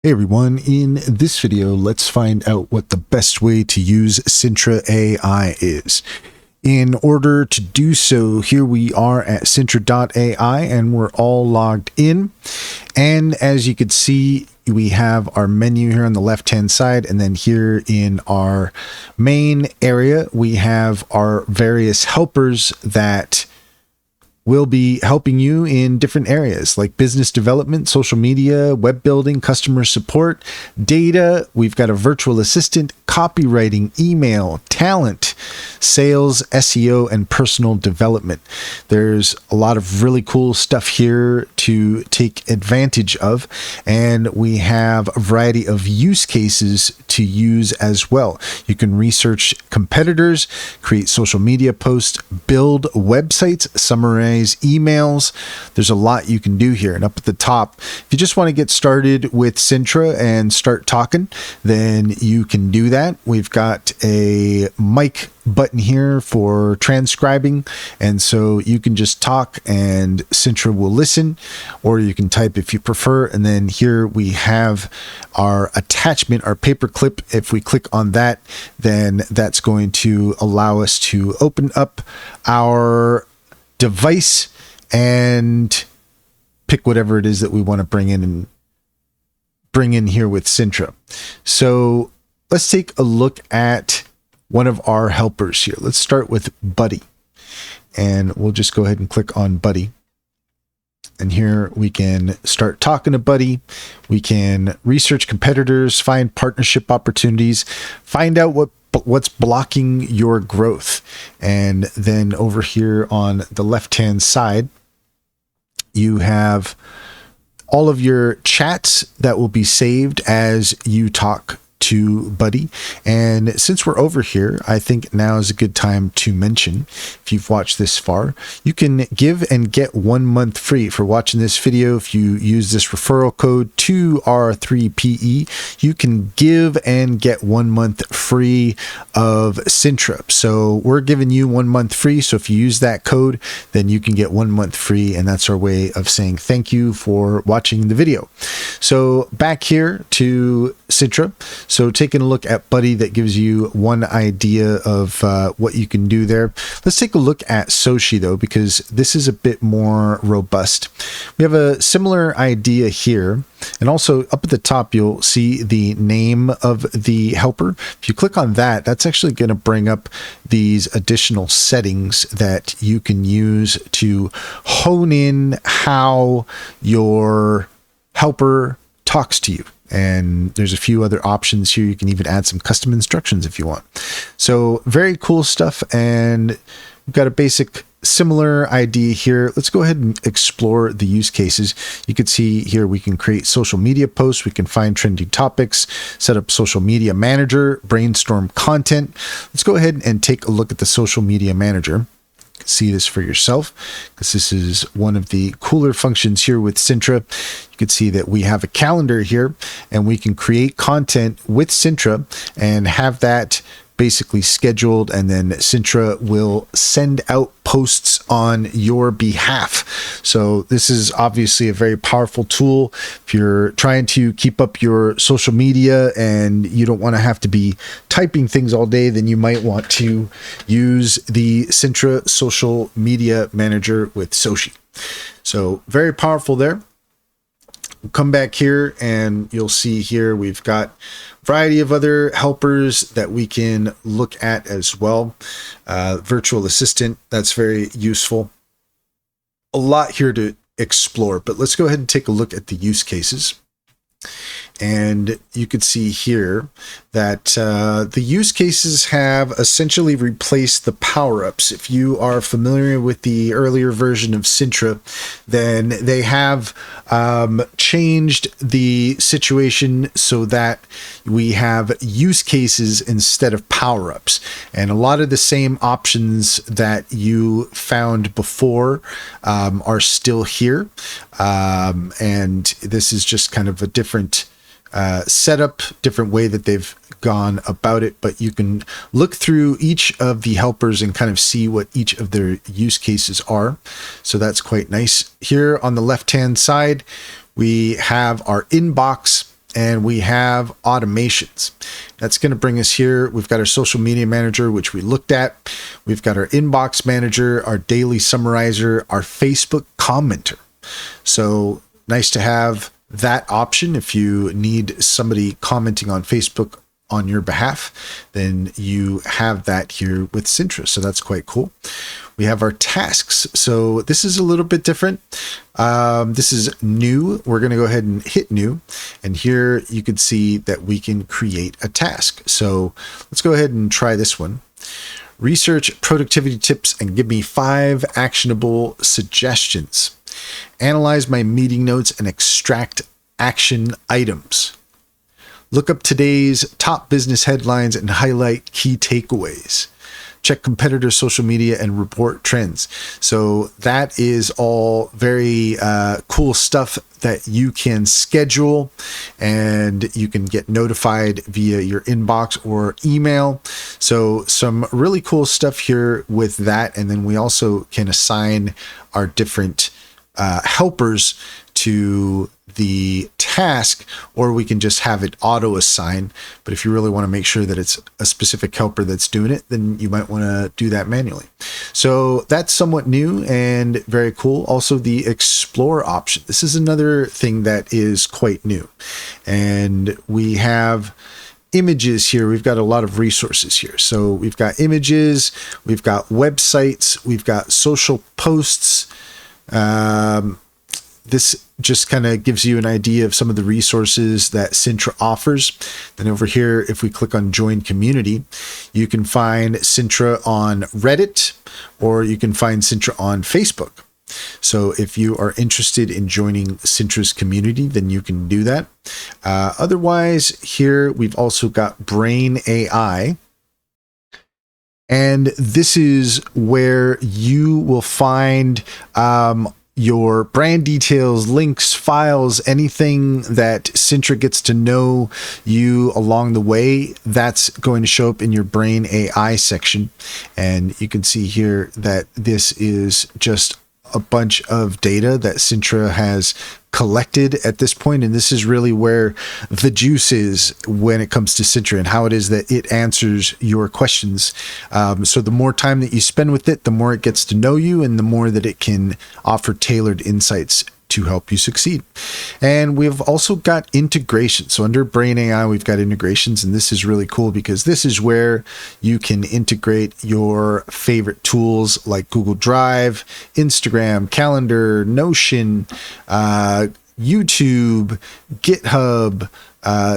Hey everyone, in this video, let's find out what the best way to use Sintra AI is. In order to do so, here we are at Sintra.ai and we're all logged in. And as you can see, we have our menu here on the left-hand side, and then here in our main area, we have our various helpers that will be helping you in different areas like business development, social media, web building, customer support, data. We've got a virtual assistant, copywriting, email, talent, sales, SEO, and personal development. There's a lot of really cool stuff here to take advantage of, and we have a variety of use cases to use as well. You can research competitors, create social media posts, build websites, summarize emails. There's a lot you can do here. And up at the top, if you just want to get started with Sintra and start talking, then you can do that. We've got a mic button here for transcribing, and so you can just talk and Sintra will listen, or you can type if you prefer. And then here we have our attachment, our paperclip. If we click on that, then that's going to allow us to open up our device and pick whatever it is that we want to bring in here with Sintra. So let's take a look at one of our helpers here. Let's start with Buddy, and we'll just go ahead and click on Buddy. And here we can start talking to Buddy. We can research competitors, find partnership opportunities, find out what's blocking your growth. And then over here on the left-hand side, you have all of your chats that will be saved as you talk to Buddy. And since we're over here, I think now is a good time to mention, if you've watched this far, you can give and get 1 month free for watching this video. If you use this referral code 2R3PE, you can give and get 1 month free of Sintra. So we're giving you 1 month free. So if you use that code, then you can get 1 month free. And that's our way of saying thank you for watching the video. So back here to Sintra. So taking a look at Buddy, that gives you one idea of what you can do there. Let's take a look at Soshi though, because this is a bit more robust. We have a similar idea here. And also up at the top, you'll see the name of the helper. If you click on that, that's actually going to bring up these additional settings that you can use to hone in how your helper talks to you. And there's a few other options here. You can even add some custom instructions if you want. So very cool stuff. And we've got a basic similar idea here. Let's go ahead and explore the use cases. You can see here we can create social media posts. We can find trending topics, set up social media manager, brainstorm content. Let's go ahead and take a look at the social media manager. See this for yourself, because this is one of the cooler functions here with Sintra. You can see that we have a calendar here, and we can create content with Sintra and have that basically scheduled, and then Sintra will send out posts on your behalf. So this is obviously a very powerful tool. If you're trying to keep up your social media and you don't want to have to be typing things all day, then you might want to use the Sintra Social Media Manager with Soshi. So very powerful there. We'll come back here and you'll see here we've got a variety of other helpers that we can look at as well. Virtual assistant, that's very useful. A lot here to explore, but let's go ahead and take a look at the use cases. And you can see here that the use cases have essentially replaced the power-ups. If you are familiar with the earlier version of Sintra, then they have changed the situation so that we have use cases instead of power-ups. And a lot of the same options that you found before are still here. And this is just kind of a different setup, different way that they've gone about it, but you can look through each of the helpers and kind of see what each of their use cases are. So that's quite nice. Here on the left hand side, we have our inbox. and we have automations. That's going to bring us here. We've got our social media manager, which we looked at. We've got our inbox manager, our daily summarizer, our Facebook commenter. So nice to have that option. If you need somebody commenting on Facebook on your behalf, then you have that here with Sintra. So that's quite cool. We have our tasks. So this is a little bit different. This is new. We're going to go ahead and hit new. And here you can see that we can create a task. So let's go ahead and try this one. Research productivity tips and give me 5 actionable suggestions. Analyze my meeting notes and extract action items. Look up today's top business headlines and highlight key takeaways. Check competitor social media and report trends. So that is all very cool stuff that you can schedule, and you can get notified via your inbox or email. So some really cool stuff here with that. And then we also can assign our different helpers to the task, or we can just have it auto assign. But if you really want to make sure that it's a specific helper that's doing it, then you might want to do that manually. So that's somewhat new and very cool. Also the explore option. This is another thing that is quite new. And we have images here. We've got a lot of resources here. So we've got images, we've got websites, we've got social posts. This just kind of gives you an idea of some of the resources that Sintra offers. Then over here, if we click on join community, you can find Sintra on Reddit, or you can find Sintra on Facebook. So if you are interested in joining Sintra's community, then you can do that. Otherwise, here we've also got Brain AI. And this is where you will find your brand details, links, files, anything that Sintra gets to know you along the way. That's going to show up in your Brain AI section. And you can see here that this is just a bunch of data that Sintra has collected at this point, and this is really where the juice is when it comes to Sintra and how it is that it answers your questions. So the more time that you spend with it, the more it gets to know you, and the more that it can offer tailored insights to help you succeed. And we've also got integration. So under Brain AI, we've got integrations, and this is really cool because this is where you can integrate your favorite tools like Google Drive, Instagram, Calendar, Notion, YouTube, GitHub,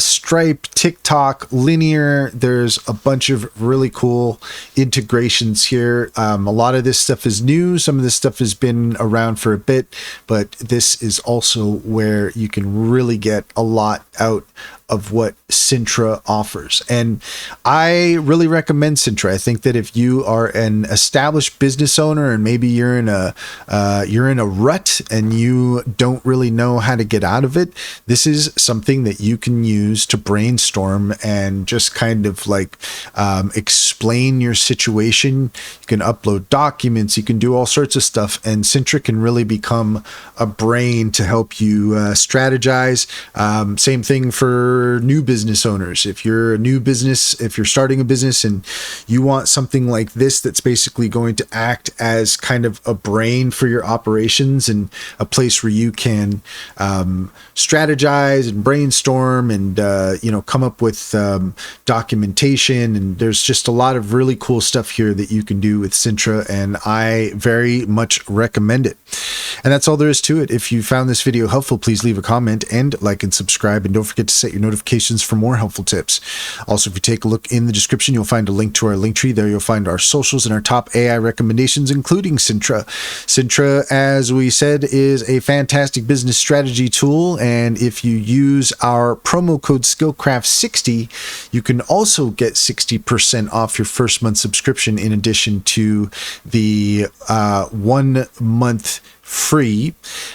Stripe, TikTok, Linear. There's a bunch of really cool integrations here. A lot of this stuff is new. Some of this stuff has been around for a bit, but this is also where you can really get a lot out of what Sintra offers. And I really recommend Sintra. I think that if you are an established business owner and maybe you're in a rut and you don't really know how to get out of it, this is something that you can use to brainstorm and just kind of like explain your situation. You can upload documents, you can do all sorts of stuff, and Sintra can really become a brain to help you strategize. Same thing for new business owners. If you're a new business, if you're starting a business and you want something like this that's basically going to act as kind of a brain for your operations and a place where you can strategize and brainstorm and come up with documentation, and there's just a lot of really cool stuff here that you can do with Sintra, and I very much recommend it. And that's all there is to it. If you found this video helpful, please leave a comment and like and subscribe, and don't forget to set your notifications for more helpful tips. Also, if you take a look in the description, you'll find a link to our link tree. There you'll find our socials and our top AI recommendations, including Sintra. Sintra, as we said, is a fantastic business strategy tool, and if you use our promo code SkillCraft60, you can also get 60% off your first month subscription, in addition to the 1 month free.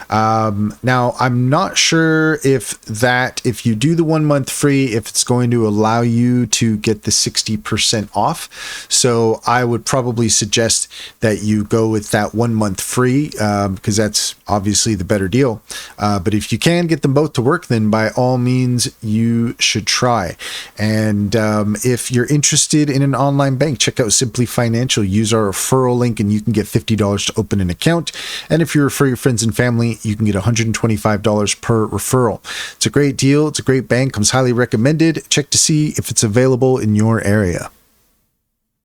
Now, I'm not sure if you do the 1 month free, if it's going to allow you to get the 60% off. So I would probably suggest that you go with that 1 month free, because that's obviously the better deal. But if you can get them both to work, then by all means, you should try. And if you're interested in an online bank, check out Simply Financial. Use our referral link and you can get $50 to open an account. And if you refer your friends and family, you can get $125 per referral. It's a great deal. It's a great bank. Comes highly recommended. Check to see if it's available in your area.